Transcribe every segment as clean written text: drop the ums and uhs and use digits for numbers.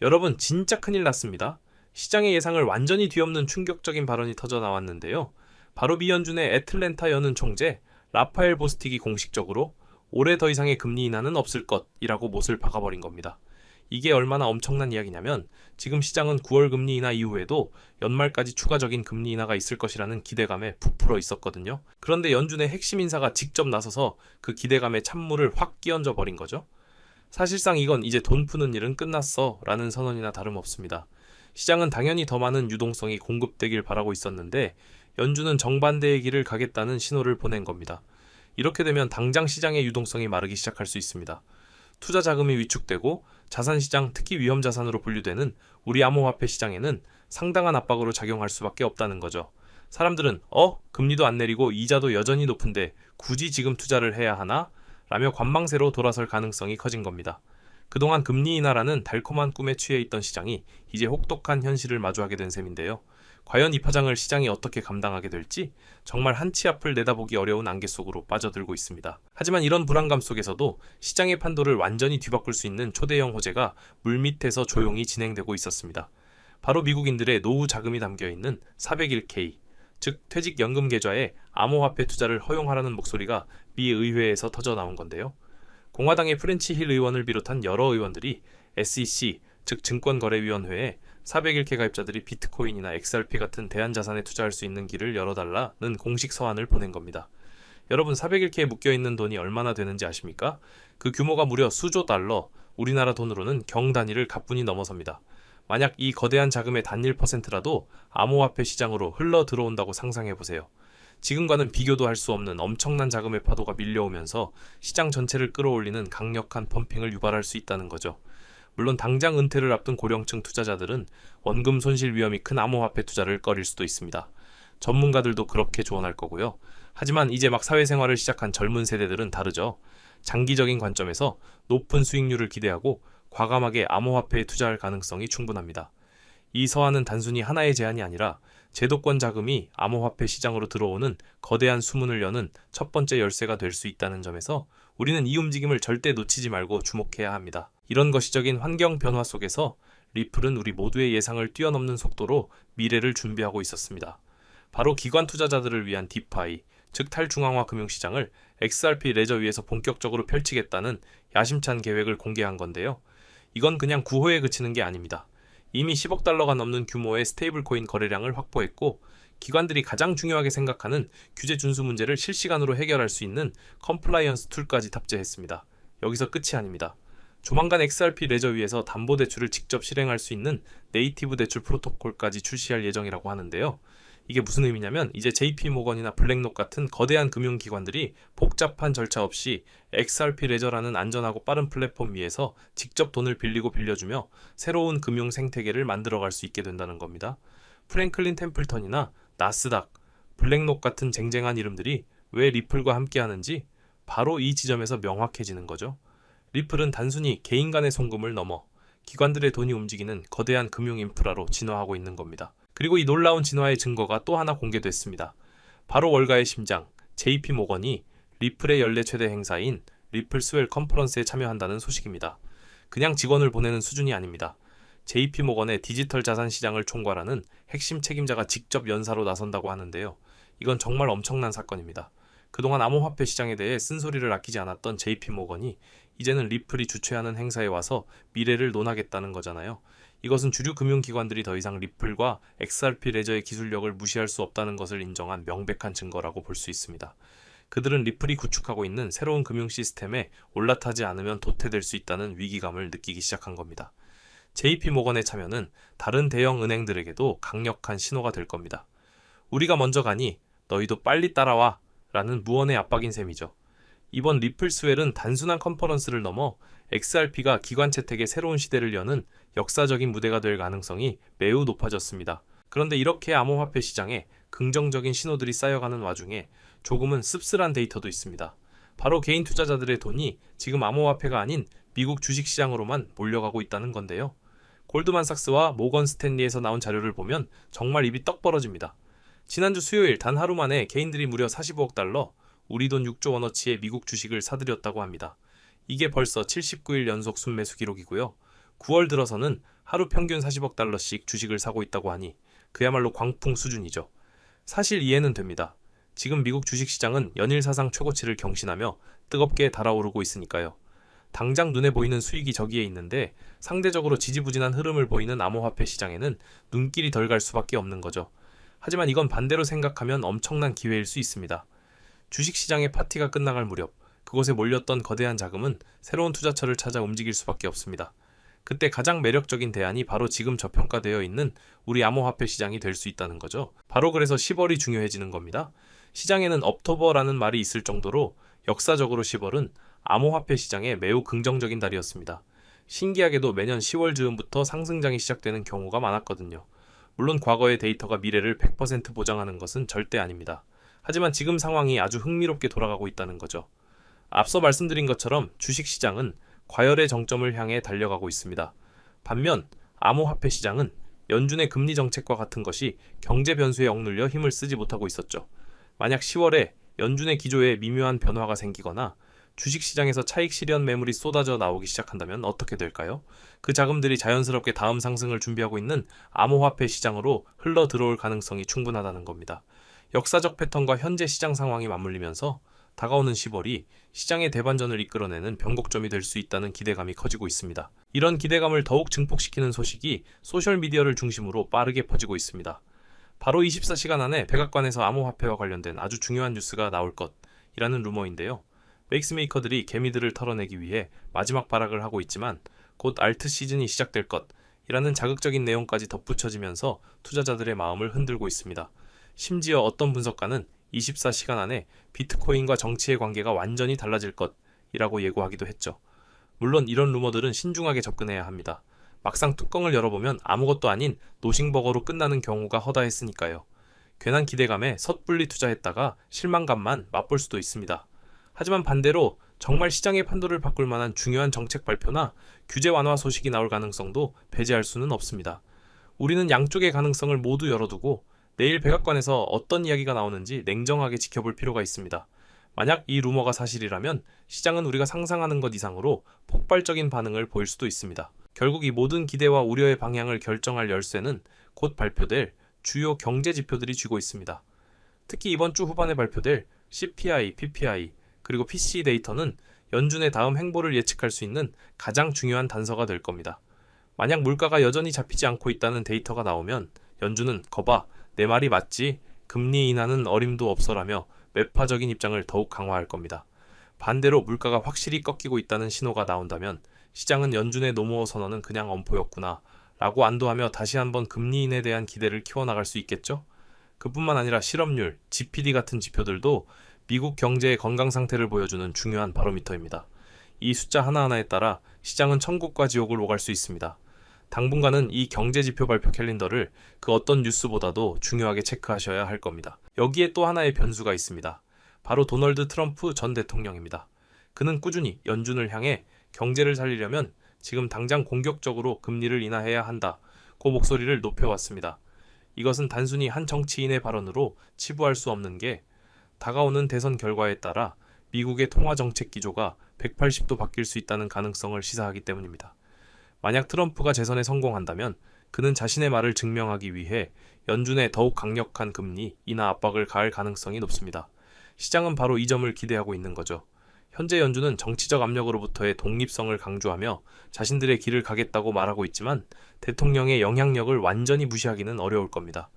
여러분, 진짜 큰일 났습니다. 시장의 예상을 완전히 뒤엎는 충격적인 발언이 터져 나왔는데요. 바로 미연준의 애틀랜타 연은 총재 라파엘 보스틱이 공식적으로 올해 더 이상의 금리 인하는 없을 것이라고 못을 박아버린 겁니다. 이게 얼마나 엄청난 이야기냐면 지금 시장은 9월 금리 인하 이후에도 연말까지 추가적인 금리 인하가 있을 것이라는 기대감에 부풀어 있었거든요. 그런데 연준의 핵심 인사가 직접 나서서 그 기대감에 찬물을 확 끼얹어 버린 거죠. 사실상 이건 이제 돈 푸는 일은 끝났어 라는 선언이나 다름없습니다. 시장은 당연히 더 많은 유동성이 공급되길 바라고 있었는데 연준은 정반대의 길을 가겠다는 신호를 보낸 겁니다. 이렇게 되면 당장 시장의 유동성이 마르기 시작할 수 있습니다. 투자 자금이 위축되고 자산시장, 특히 위험자산으로 분류되는 우리 암호화폐 시장에는 상당한 압박으로 작용할 수밖에 없다는 거죠. 사람들은 금리도 안 내리고 이자도 여전히 높은데 굳이 지금 투자를 해야 하나? 라며 관망세로 돌아설 가능성이 커진 겁니다. 그동안 금리 인하라는 달콤한 꿈에 취해 있던 시장이 이제 혹독한 현실을 마주하게 된 셈인데요. 과연 이 파장을 시장이 어떻게 감당하게 될지 정말 한치 앞을 내다보기 어려운 안개 속으로 빠져들고 있습니다. 하지만 이런 불안감 속에서도 시장의 판도를 완전히 뒤바꿀 수 있는 초대형 호재가 물밑에서 조용히 진행되고 있었습니다. 바로 미국인들의 노후 자금이 담겨있는 401k, 즉 퇴직연금 계좌에 암호화폐 투자를 허용하라는 목소리가 미 의회에서 터져 나온 건데요. 공화당의 프렌치 힐 의원을 비롯한 여러 의원들이 SEC, 즉 증권거래위원회에 401k 가입자들이 비트코인이나 XRP 같은 대안자산에 투자할 수 있는 길을 열어달라는 공식 서한을 보낸 겁니다. 여러분, 401k에 묶여있는 돈이 얼마나 되는지 아십니까? 그 규모가 무려 수조 달러, 우리나라 돈으로는 경 단위를 가뿐히 넘어섭니다. 만약 이 거대한 자금의 단 1%라도 암호화폐 시장으로 흘러 들어온다고 상상해보세요. 지금과는 비교도 할 수 없는 엄청난 자금의 파도가 밀려오면서 시장 전체를 끌어올리는 강력한 펌핑을 유발할 수 있다는 거죠. 물론 당장 은퇴를 앞둔 고령층 투자자들은 원금 손실 위험이 큰 암호화폐 투자를 꺼릴 수도 있습니다. 전문가들도 그렇게 조언할 거고요. 하지만 이제 막 사회생활을 시작한 젊은 세대들은 다르죠. 장기적인 관점에서 높은 수익률을 기대하고 과감하게 암호화폐에 투자할 가능성이 충분합니다. 이 서한은 단순히 하나의 제안이 아니라 제도권 자금이 암호화폐 시장으로 들어오는 거대한 수문을 여는 첫 번째 열쇠가 될 수 있다는 점에서 우리는 이 움직임을 절대 놓치지 말고 주목해야 합니다. 이런 거시적인 환경 변화 속에서 리플은 우리 모두의 예상을 뛰어넘는 속도로 미래를 준비하고 있었습니다. 바로 기관 투자자들을 위한 디파이, 즉 탈중앙화 금융시장을 XRP 레저 위에서 본격적으로 펼치겠다는 야심찬 계획을 공개한 건데요. 이건 그냥 구호에 그치는 게 아닙니다. 이미 10억 달러가 넘는 규모의 스테이블 코인 거래량을 확보했고 기관들이 가장 중요하게 생각하는 규제 준수 문제를 실시간으로 해결할 수 있는 컴플라이언스 툴까지 탑재했습니다. 여기서 끝이 아닙니다. 조만간 XRP 레저 위에서 담보대출을 직접 실행할 수 있는 네이티브 대출 프로토콜까지 출시할 예정이라고 하는데요. 이게 무슨 의미냐면 이제 JP모건이나 블랙록 같은 거대한 금융기관들이 복잡한 절차 없이 XRP 레저라는 안전하고 빠른 플랫폼 위에서 직접 돈을 빌리고 빌려주며 새로운 금융 생태계를 만들어갈 수 있게 된다는 겁니다. 프랭클린 템플턴이나 나스닥, 블랙록 같은 쟁쟁한 이름들이 왜 리플과 함께하는지 바로 이 지점에서 명확해지는 거죠. 리플은 단순히 개인 간의 송금을 넘어 기관들의 돈이 움직이는 거대한 금융 인프라로 진화하고 있는 겁니다. 그리고 이 놀라운 진화의 증거가 또 하나 공개됐습니다. 바로 월가의 심장, JP모건이 리플의 연례 최대 행사인 리플 스웰 컨퍼런스에 참여한다는 소식입니다. 그냥 직원을 보내는 수준이 아닙니다. JP모건의 디지털 자산 시장을 총괄하는 핵심 책임자가 직접 연사로 나선다고 하는데요. 이건 정말 엄청난 사건입니다. 그동안 암호화폐 시장에 대해 쓴소리를 아끼지 않았던 JP모건이 이제는 리플이 주최하는 행사에 와서 미래를 논하겠다는 거잖아요. 이것은 주류 금융기관들이 더 이상 리플과 XRP 레저의 기술력을 무시할 수 없다는 것을 인정한 명백한 증거라고 볼 수 있습니다. 그들은 리플이 구축하고 있는 새로운 금융 시스템에 올라타지 않으면 도태될 수 있다는 위기감을 느끼기 시작한 겁니다. JP모건의 참여는 다른 대형 은행들에게도 강력한 신호가 될 겁니다. 우리가 먼저 가니 너희도 빨리 따라와 라는 무언의 압박인 셈이죠. 이번 리플 스웰은 단순한 컨퍼런스를 넘어 XRP가 기관 채택의 새로운 시대를 여는 역사적인 무대가 될 가능성이 매우 높아졌습니다. 그런데 이렇게 암호화폐 시장에 긍정적인 신호들이 쌓여가는 와중에 조금은 씁쓸한 데이터도 있습니다. 바로 개인 투자자들의 돈이 지금 암호화폐가 아닌 미국 주식시장으로만 몰려가고 있다는 건데요. 골드만삭스와 모건 스탠리에서 나온 자료를 보면 정말 입이 떡 벌어집니다. 지난주 수요일 단 하루 만에 개인들이 무려 45억 달러, 우리 돈 6조 원어치의 미국 주식을 사들였다고 합니다. 이게 벌써 79일 연속 순매수 기록이고요. 9월 들어서는 하루 평균 40억 달러씩 주식을 사고 있다고 하니 그야말로 광풍 수준이죠. 사실 이해는 됩니다. 지금 미국 주식시장은 연일 사상 최고치를 경신하며 뜨겁게 달아오르고 있으니까요. 당장 눈에 보이는 수익이 저기에 있는데 상대적으로 지지부진한 흐름을 보이는 암호화폐 시장에는 눈길이 덜 갈 수밖에 없는 거죠. 하지만 이건 반대로 생각하면 엄청난 기회일 수 있습니다. 주식시장의 파티가 끝나갈 무렵 그곳에 몰렸던 거대한 자금은 새로운 투자처를 찾아 움직일 수밖에 없습니다. 그때 가장 매력적인 대안이 바로 지금 저평가되어 있는 우리 암호화폐 시장이 될 수 있다는 거죠. 바로 그래서 10월이 중요해지는 겁니다. 시장에는 업토버라는 말이 있을 정도로 역사적으로 10월은 암호화폐 시장에 매우 긍정적인 달이었습니다. 신기하게도 매년 10월 즈음부터 상승장이 시작되는 경우가 많았거든요. 물론 과거의 데이터가 미래를 100% 보장하는 것은 절대 아닙니다. 하지만 지금 상황이 아주 흥미롭게 돌아가고 있다는 거죠. 앞서 말씀드린 것처럼 주식시장은 과열의 정점을 향해 달려가고 있습니다. 반면 암호화폐 시장은 연준의 금리 정책과 같은 것이 경제 변수에 억눌려 힘을 쓰지 못하고 있었죠. 만약 10월에 연준의 기조에 미묘한 변화가 생기거나 주식시장에서 차익 실현 매물이 쏟아져 나오기 시작한다면 어떻게 될까요? 그 자금들이 자연스럽게 다음 상승을 준비하고 있는 암호화폐 시장으로 흘러 들어올 가능성이 충분하다는 겁니다. 역사적 패턴과 현재 시장 상황이 맞물리면서 다가오는 10월이 시장의 대반전을 이끌어내는 변곡점이 될 수 있다는 기대감이 커지고 있습니다. 이런 기대감을 더욱 증폭시키는 소식이 소셜미디어를 중심으로 빠르게 퍼지고 있습니다. 바로 24시간 안에 백악관에서 암호화폐와 관련된 아주 중요한 뉴스가 나올 것이라는 루머인데요. 맥스메이커들이 개미들을 털어내기 위해 마지막 발악을 하고 있지만 곧 알트 시즌이 시작될 것이라는 자극적인 내용까지 덧붙여지면서 투자자들의 마음을 흔들고 있습니다. 심지어 어떤 분석가는 24시간 안에 비트코인과 정치의 관계가 완전히 달라질 것이라고 예고하기도 했죠. 물론 이런 루머들은 신중하게 접근해야 합니다. 막상 뚜껑을 열어보면 아무것도 아닌 노싱버거로 끝나는 경우가 허다했으니까요. 괜한 기대감에 섣불리 투자했다가 실망감만 맛볼 수도 있습니다. 하지만 반대로 정말 시장의 판도를 바꿀 만한 중요한 정책 발표나 규제 완화 소식이 나올 가능성도 배제할 수는 없습니다. 우리는 양쪽의 가능성을 모두 열어두고 내일 백악관에서 어떤 이야기가 나오는지 냉정하게 지켜볼 필요가 있습니다. 만약 이 루머가 사실이라면 시장은 우리가 상상하는 것 이상으로 폭발적인 반응을 보일 수도 있습니다. 결국 이 모든 기대와 우려의 방향을 결정할 열쇠는 곧 발표될 주요 경제 지표들이 쥐고 있습니다. 특히 이번 주 후반에 발표될 CPI, PPI, 그리고 PCE 데이터는 연준의 다음 행보를 예측할 수 있는 가장 중요한 단서가 될 겁니다. 만약 물가가 여전히 잡히지 않고 있다는 데이터가 나오면 연준은 거봐, 내 말이 맞지? 금리 인하는 어림도 없어라며 매파적인 입장을 더욱 강화할 겁니다. 반대로 물가가 확실히 꺾이고 있다는 신호가 나온다면 시장은 연준의 노모어 선언은 그냥 엄포였구나 라고 안도하며 다시 한번 금리 인하에 대한 기대를 키워나갈 수 있겠죠? 그뿐만 아니라 실업률, GPD 같은 지표들도 미국 경제의 건강 상태를 보여주는 중요한 바로미터입니다. 이 숫자 하나하나에 따라 시장은 천국과 지옥을 오갈 수 있습니다. 당분간은 이 경제지표 발표 캘린더를 그 어떤 뉴스보다도 중요하게 체크하셔야 할 겁니다. 여기에 또 하나의 변수가 있습니다. 바로 도널드 트럼프 전 대통령입니다. 그는 꾸준히 연준을 향해 경제를 살리려면 지금 당장 공격적으로 금리를 인하해야 한다고 목소리를 높여왔습니다. 이것은 단순히 한 정치인의 발언으로 치부할 수 없는 게 다가오는 대선 결과에 따라 미국의 통화정책 기조가 180도 바뀔 수 있다는 가능성을 시사하기 때문입니다. 만약 트럼프가 재선에 성공한다면 그는 자신의 말을 증명하기 위해 연준에 더욱 강력한 금리 인하 압박을 가할 가능성이 높습니다. 시장은 바로 이 점을 기대하고 있는 거죠. 현재 연준은 정치적 압력으로부터의 독립성을 강조하며 자신들의 길을 가겠다고 말하고 있지만 대통령의 영향력을 완전히 무시하기는 어려울 겁니다.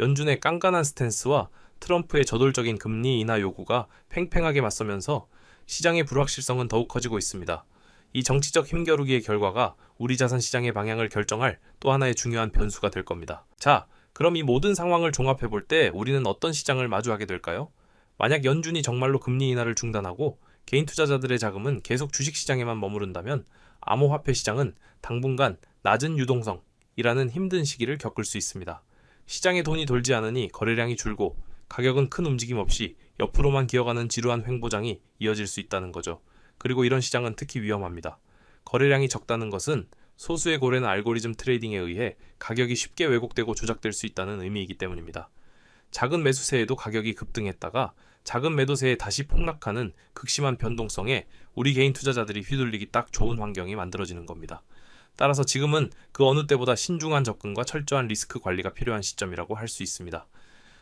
연준의 깐깐한 스탠스와 트럼프의 저돌적인 금리 인하 요구가 팽팽하게 맞서면서 시장의 불확실성은 더욱 커지고 있습니다. 이 정치적 힘겨루기의 결과가 우리 자산 시장의 방향을 결정할 또 하나의 중요한 변수가 될 겁니다. 자, 그럼 이 모든 상황을 종합해 볼 때 우리는 어떤 시장을 마주하게 될까요? 만약 연준이 정말로 금리 인하를 중단하고 개인 투자자들의 자금은 계속 주식시장에만 머무른다면 암호화폐 시장은 당분간 낮은 유동성이라는 힘든 시기를 겪을 수 있습니다. 시장에 돈이 돌지 않으니 거래량이 줄고 가격은 큰 움직임 없이 옆으로만 기어가는 지루한 횡보장이 이어질 수 있다는 거죠. 그리고 이런 시장은 특히 위험합니다. 거래량이 적다는 것은 소수의 고래는 알고리즘 트레이딩에 의해 가격이 쉽게 왜곡되고 조작될 수 있다는 의미이기 때문입니다. 작은 매수세에도 가격이 급등했다가 작은 매도세에 다시 폭락하는 극심한 변동성에 우리 개인 투자자들이 휘둘리기 딱 좋은 환경이 만들어지는 겁니다. 따라서 지금은 그 어느 때보다 신중한 접근과 철저한 리스크 관리가 필요한 시점이라고 할 수 있습니다.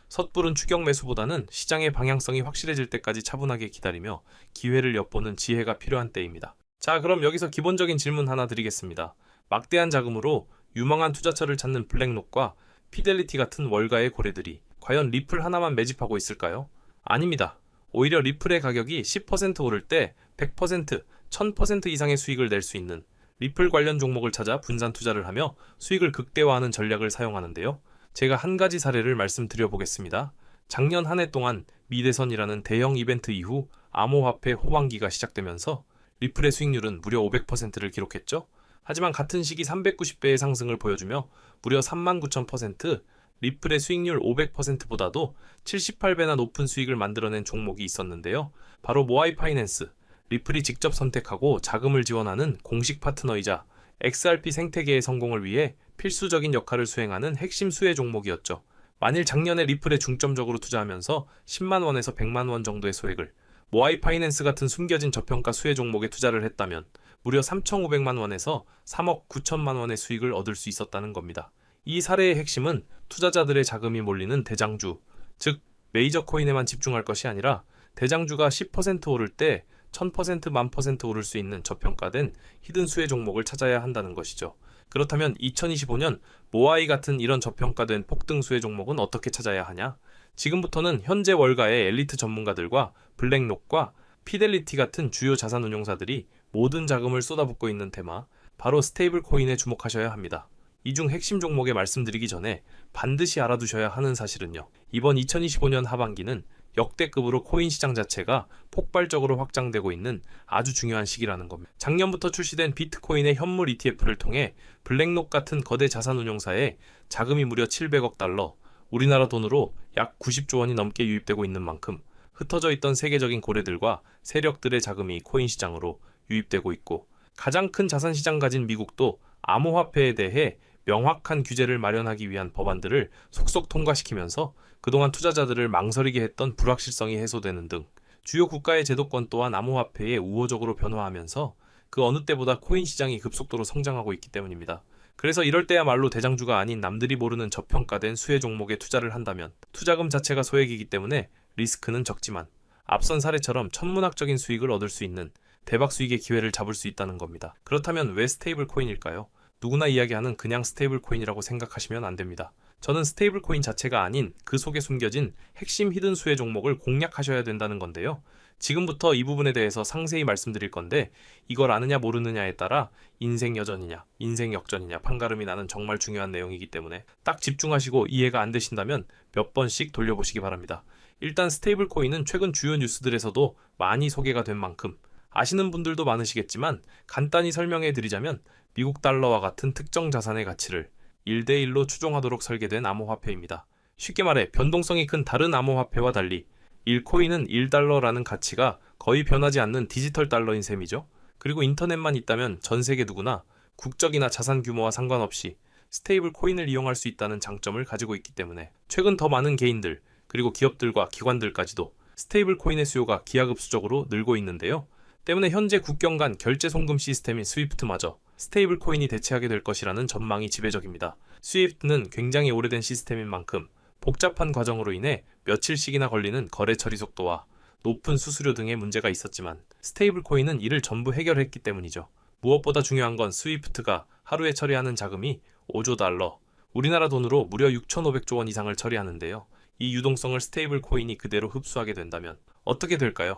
섣부른 추격 매수보다는 시장의 방향성이 확실해질 때까지 차분하게 기다리며 기회를 엿보는 지혜가 필요한 때입니다. 자, 그럼 여기서 기본적인 질문 하나 드리겠습니다. 막대한 자금으로 유망한 투자처를 찾는 블랙록과 피델리티 같은 월가의 고래들이 과연 리플 하나만 매집하고 있을까요? 아닙니다. 오히려 리플의 가격이 10% 오를 때 100%, 1000% 이상의 수익을 낼 수 있는 리플 관련 종목을 찾아 분산 투자를 하며 수익을 극대화하는 전략을 사용하는데요. 제가 한 가지 사례를 말씀드려 보겠습니다. 작년 한 해 동안 미대선이라는 대형 이벤트 이후 암호화폐 호황기가 시작되면서 리플의 수익률은 무려 500%를 기록했죠. 하지만 같은 시기 390배의 상승을 보여주며 무려 39,000%, 리플의 수익률 500%보다도 78배나 높은 수익을 만들어낸 종목이 있었는데요. 바로 모아이 파이낸스, 리플이 직접 선택하고 자금을 지원하는 공식 파트너이자 XRP 생태계의 성공을 위해 필수적인 역할을 수행하는 핵심 수혜 종목이었죠. 만일 작년에 리플에 중점적으로 투자하면서 10만 원에서 100만 원 정도의 소액을 모아이 파이낸스 같은 숨겨진 저평가 수혜 종목에 투자를 했다면 무려 3,500만 원에서 3억 9천만 원의 수익을 얻을 수 있었다는 겁니다. 이 사례의 핵심은 투자자들의 자금이 몰리는 대장주, 즉 메이저 코인에만 집중할 것이 아니라 대장주가 10% 오를 때 1000%, 10,000% 오를 수 있는 저평가된 히든 수혜 종목을 찾아야 한다는 것이죠. 그렇다면 2025년 모아이 같은 이런 저평가된 폭등 수혜 종목은 어떻게 찾아야 하냐? 지금부터는 현재 월가의 엘리트 전문가들과 블랙록과 피델리티 같은 주요 자산운용사들이 모든 자금을 쏟아붓고 있는 테마, 바로 스테이블 코인에 주목하셔야 합니다. 이 중 핵심 종목에 말씀드리기 전에 반드시 알아두셔야 하는 사실은요. 이번 2025년 하반기는 역대급으로 코인 시장 자체가 폭발적으로 확장되고 있는 아주 중요한 시기라는 겁니다. 작년부터 출시된 비트코인의 현물 ETF를 통해 블랙록 같은 거대 자산운용사에 자금이 무려 700억 달러, 우리나라 돈으로 약 90조 원이 넘게 유입되고 있는 만큼 흩어져 있던 세계적인 고래들과 세력들의 자금이 코인 시장으로 유입되고 있고, 가장 큰 자산 시장 가진 미국도 암호화폐에 대해 명확한 규제를 마련하기 위한 법안들을 속속 통과시키면서 그동안 투자자들을 망설이게 했던 불확실성이 해소되는 등 주요 국가의 제도권 또한 암호화폐에 우호적으로 변화하면서 그 어느 때보다 코인 시장이 급속도로 성장하고 있기 때문입니다. 그래서 이럴 때야말로 대장주가 아닌 남들이 모르는 저평가된 수혜 종목에 투자를 한다면 투자금 자체가 소액이기 때문에 리스크는 적지만 앞선 사례처럼 천문학적인 수익을 얻을 수 있는 대박 수익의 기회를 잡을 수 있다는 겁니다. 그렇다면 왜 스테이블 코인일까요? 누구나 이야기하는 그냥 스테이블 코인이라고 생각하시면 안 됩니다. 저는 스테이블 코인 자체가 아닌 그 속에 숨겨진 핵심 히든 수혜 종목을 공략하셔야 된다는 건데요. 지금부터 이 부분에 대해서 상세히 말씀드릴 건데 이걸 아느냐 모르느냐에 따라 인생 여전이냐, 인생 역전이냐 판가름이 나는 정말 중요한 내용이기 때문에 딱 집중하시고 이해가 안 되신다면 몇 번씩 돌려보시기 바랍니다. 일단 스테이블 코인은 최근 주요 뉴스들에서도 많이 소개가 된 만큼 아시는 분들도 많으시겠지만 간단히 설명해 드리자면 미국 달러와 같은 특정 자산의 가치를 1대1로 추종하도록 설계된 암호화폐입니다. 쉽게 말해 변동성이 큰 다른 암호화폐와 달리 1코인은 1달러라는 가치가 거의 변하지 않는 디지털 달러인 셈이죠. 그리고 인터넷만 있다면 전 세계 누구나 국적이나 자산 규모와 상관없이 스테이블 코인을 이용할 수 있다는 장점을 가지고 있기 때문에 최근 더 많은 개인들 그리고 기업들과 기관들까지도 스테이블 코인의 수요가 기하급수적으로 늘고 있는데요. 때문에 현재 국경 간 결제 송금 시스템인 스위프트마저 스테이블 코인이 대체하게 될 것이라는 전망이 지배적입니다. 스위프트는 굉장히 오래된 시스템인 만큼 복잡한 과정으로 인해 며칠씩이나 걸리는 거래 처리 속도와 높은 수수료 등의 문제가 있었지만 스테이블 코인은 이를 전부 해결했기 때문이죠. 무엇보다 중요한 건 스위프트가 하루에 처리하는 자금이 5조 달러, 우리나라 돈으로 무려 6,500조 원 이상을 처리하는데요. 이 유동성을 스테이블 코인이 그대로 흡수하게 된다면 어떻게 될까요?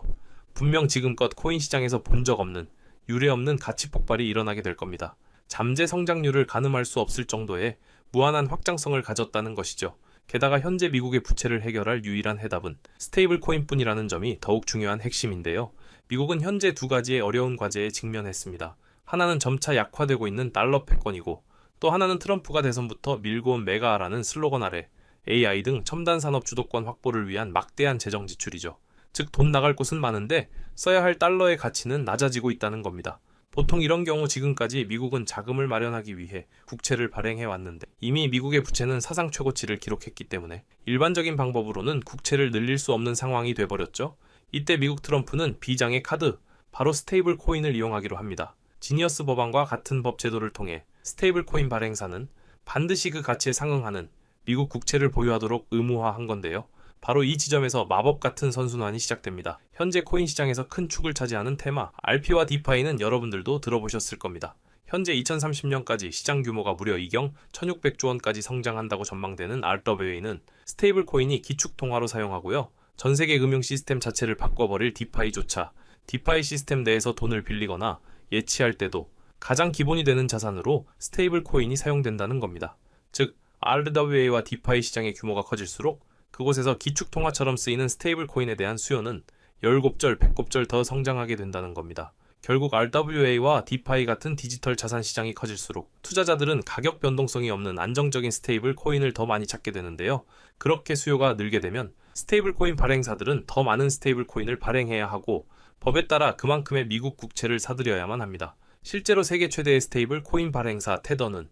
분명 지금껏 코인 시장에서 본 적 없는 유례없는 가치 폭발이 일어나게 될 겁니다. 잠재 성장률을 가늠할 수 없을 정도의 무한한 확장성을 가졌다는 것이죠. 게다가 현재 미국의 부채를 해결할 유일한 해답은 스테이블 코인뿐이라는 점이 더욱 중요한 핵심인데요. 미국은 현재 두 가지의 어려운 과제에 직면했습니다. 하나는 점차 약화되고 있는 달러 패권이고 또 하나는 트럼프가 대선부터 밀고 온 메가라는 슬로건 아래 AI 등 첨단 산업 주도권 확보를 위한 막대한 재정 지출이죠. 즉 돈 나갈 곳은 많은데 써야 할 달러의 가치는 낮아지고 있다는 겁니다. 보통 이런 경우 지금까지 미국은 자금을 마련하기 위해 국채를 발행해 왔는데 이미 미국의 부채는 사상 최고치를 기록했기 때문에 일반적인 방법으로는 국채를 늘릴 수 없는 상황이 돼버렸죠. 이때 미국 트럼프는 비장의 카드, 바로 스테이블 코인을 이용하기로 합니다. 지니어스 법안과 같은 법 제도를 통해 스테이블 코인 발행사는 반드시 그 가치에 상응하는 미국 국채를 보유하도록 의무화한 건데요. 바로 이 지점에서 마법 같은 선순환이 시작됩니다. 현재 코인 시장에서 큰 축을 차지하는 테마, RP와 디파이는 여러분들도 들어보셨을 겁니다. 현재 2030년까지 시장 규모가 무려 2경 1600조 원까지 성장한다고 전망되는 RWA는 스테이블 코인이 기축 통화로 사용하고요. 전 세계 금융 시스템 자체를 바꿔버릴 디파이조차 디파이 시스템 내에서 돈을 빌리거나 예치할 때도 가장 기본이 되는 자산으로 스테이블 코인이 사용된다는 겁니다. 즉, RWA와 디파이 시장의 규모가 커질수록 그곳에서 기축 통화처럼 쓰이는 스테이블 코인에 대한 수요는 10곱절, 100곱절 더 성장하게 된다는 겁니다. 결국 RWA와 디파이 같은 디지털 자산 시장이 커질수록 투자자들은 가격 변동성이 없는 안정적인 스테이블 코인을 더 많이 찾게 되는데요. 그렇게 수요가 늘게 되면 스테이블 코인 발행사들은 더 많은 스테이블 코인을 발행해야 하고 법에 따라 그만큼의 미국 국채를 사들여야만 합니다. 실제로 세계 최대의 스테이블 코인 발행사 테더는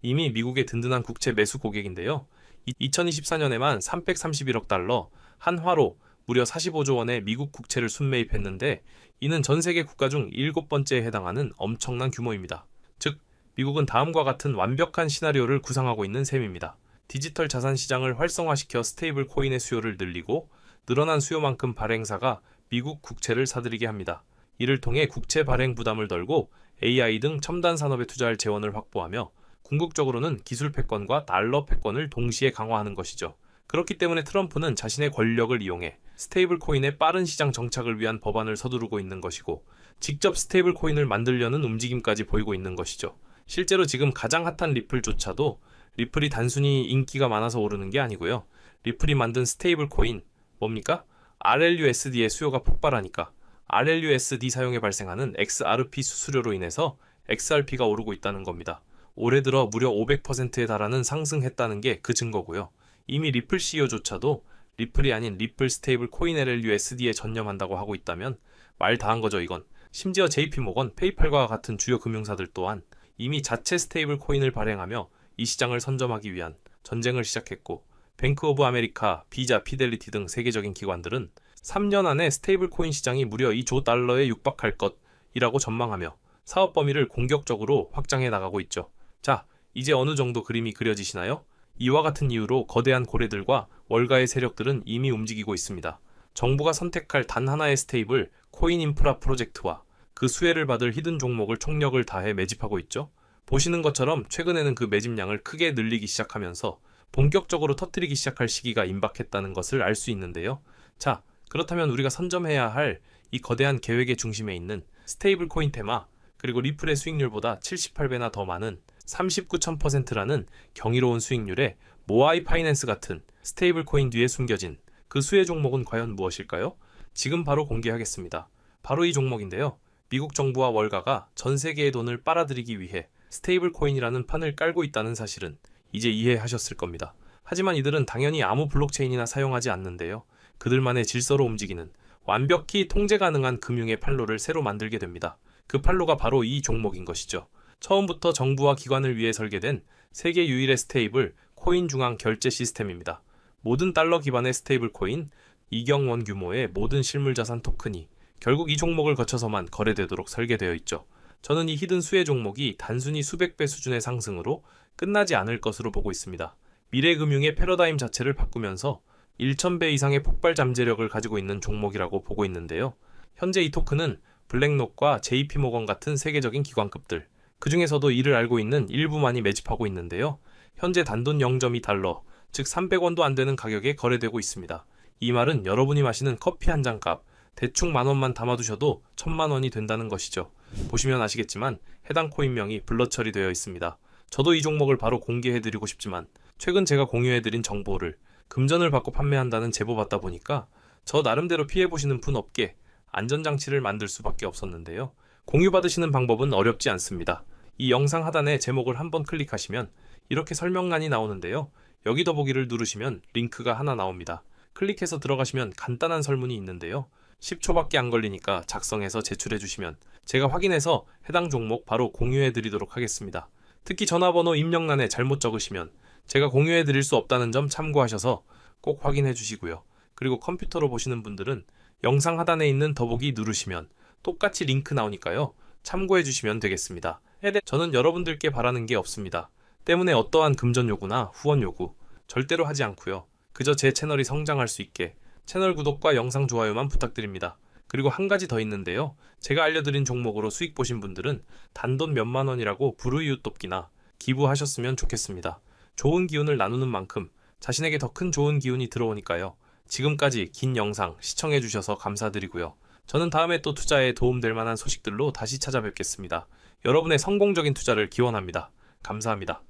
이미 미국의 든든한 국채 매수 고객인데요. 2024년에만 331억 달러, 한화로 무려 45조 원의 미국 국채를 순매입했는데 이는 전 세계 국가 중 7번째에 해당하는 엄청난 규모입니다. 즉, 미국은 다음과 같은 완벽한 시나리오를 구상하고 있는 셈입니다. 디지털 자산 시장을 활성화시켜 스테이블 코인의 수요를 늘리고 늘어난 수요만큼 발행사가 미국 국채를 사들이게 합니다. 이를 통해 국채 발행 부담을 덜고 AI 등 첨단 산업에 투자할 재원을 확보하며 궁극적으로는 기술 패권과 달러 패권을 동시에 강화하는 것이죠. 그렇기 때문에 트럼프는 자신의 권력을 이용해 스테이블 코인의 빠른 시장 정착을 위한 법안을 서두르고 있는 것이고 직접 스테이블 코인을 만들려는 움직임까지 보이고 있는 것이죠. 실제로 지금 가장 핫한 리플조차도 리플이 단순히 인기가 많아서 오르는 게 아니고요. 리플이 만든 스테이블 코인, 뭡니까? RLUSD의 수요가 폭발하니까 RLUSD 사용에 발생하는 XRP 수수료로 인해서 XRP가 오르고 있다는 겁니다. 올해 들어 무려 500%에 달하는 상승했다는 게 그 증거고요. 이미 리플 CEO조차도 리플이 아닌 리플 스테이블 코인 LLUSD에 전념한다고 하고 있다면 말 다한 거죠, 이건. 심지어 JP모건, 페이팔과 같은 주요 금융사들 또한 이미 자체 스테이블 코인을 발행하며 이 시장을 선점하기 위한 전쟁을 시작했고, 뱅크 오브 아메리카, 비자, 피델리티 등 세계적인 기관들은 3년 안에 스테이블 코인 시장이 무려 2조 달러에 육박할 것이라고 전망하며 사업 범위를 공격적으로 확장해 나가고 있죠. 자, 이제 어느 정도 그림이 그려지시나요? 이와 같은 이유로 거대한 고래들과 월가의 세력들은 이미 움직이고 있습니다. 정부가 선택할 단 하나의 스테이블 코인 인프라 프로젝트와 그 수혜를 받을 히든 종목을 총력을 다해 매집하고 있죠. 보시는 것처럼 최근에는 그 매집량을 크게 늘리기 시작하면서 본격적으로 터뜨리기 시작할 시기가 임박했다는 것을 알 수 있는데요. 자, 그렇다면 우리가 선점해야 할 이 거대한 계획의 중심에 있는 스테이블 코인 테마, 그리고 리플의 수익률보다 78배나 더 많은 39,000%라는 경이로운 수익률의 모아이 파이낸스 같은 스테이블 코인 뒤에 숨겨진 그 수혜 종목은 과연 무엇일까요? 지금 바로 공개하겠습니다. 바로 이 종목인데요. 미국 정부와 월가가 전 세계의 돈을 빨아들이기 위해 스테이블 코인이라는 판을 깔고 있다는 사실은 이제 이해하셨을 겁니다. 하지만 이들은 당연히 아무 블록체인이나 사용하지 않는데요. 그들만의 질서로 움직이는 완벽히 통제 가능한 금융의 판로를 새로 만들게 됩니다. 그 판로가 바로 이 종목인 것이죠. 처음부터 정부와 기관을 위해 설계된 세계 유일의 스테이블 코인 중앙 결제 시스템입니다. 모든 달러 기반의 스테이블 코인, 2경 원 규모의 모든 실물 자산 토큰이 결국 이 종목을 거쳐서만 거래되도록 설계되어 있죠. 저는 이 히든 수혜 종목이 단순히 수백 배 수준의 상승으로 끝나지 않을 것으로 보고 있습니다. 미래 금융의 패러다임 자체를 바꾸면서 1000배 이상의 폭발 잠재력을 가지고 있는 종목이라고 보고 있는데요. 현재 이 토큰은 블랙록과 JP모건 같은 세계적인 기관급들, 그 중에서도 이를 알고 있는 일부만이 매집하고 있는데요. 현재 단돈 0.2달러, 즉 300원도 안 되는 가격에 거래되고 있습니다. 이 말은 여러분이 마시는 커피 한 잔 값, 대충 10,000원만 담아두셔도 10,000,000원이 된다는 것이죠. 보시면 아시겠지만 해당 코인명이 블러 처리되어 있습니다. 저도 이 종목을 바로 공개해드리고 싶지만 최근 제가 공유해드린 정보를 금전을 받고 판매한다는 제보 받다 보니까 저 나름대로 피해보시는 분 없게 안전장치를 만들 수밖에 없었는데요. 공유받으시는 방법은 어렵지 않습니다. 이 영상 하단에 제목을 한번 클릭하시면 이렇게 설명란이 나오는데요. 여기 더보기를 누르시면 링크가 하나 나옵니다. 클릭해서 들어가시면 간단한 설문이 있는데요. 10초밖에 안 걸리니까 작성해서 제출해 주시면 제가 확인해서 해당 종목 바로 공유해 드리도록 하겠습니다. 특히 전화번호 입력란에 잘못 적으시면 제가 공유해 드릴 수 없다는 점 참고하셔서 꼭 확인해 주시고요. 그리고 컴퓨터로 보시는 분들은 영상 하단에 있는 더보기 누르시면 똑같이 링크 나오니까요. 참고해 주시면 되겠습니다. 저는 여러분들께 바라는 게 없습니다. 때문에 어떠한 금전 요구나 후원 요구 절대로 하지 않고요. 그저 제 채널이 성장할 수 있게 채널 구독과 영상 좋아요만 부탁드립니다. 그리고 한 가지 더 있는데요. 제가 알려드린 종목으로 수익 보신 분들은 단돈 몇만 원이라고 불우이웃 돕기나 기부하셨으면 좋겠습니다. 좋은 기운을 나누는 만큼 자신에게 더 큰 좋은 기운이 들어오니까요. 지금까지 긴 영상 시청해주셔서 감사드리고요. 저는 다음에 또 투자에 도움될 만한 소식들로 다시 찾아뵙겠습니다. 여러분의 성공적인 투자를 기원합니다. 감사합니다.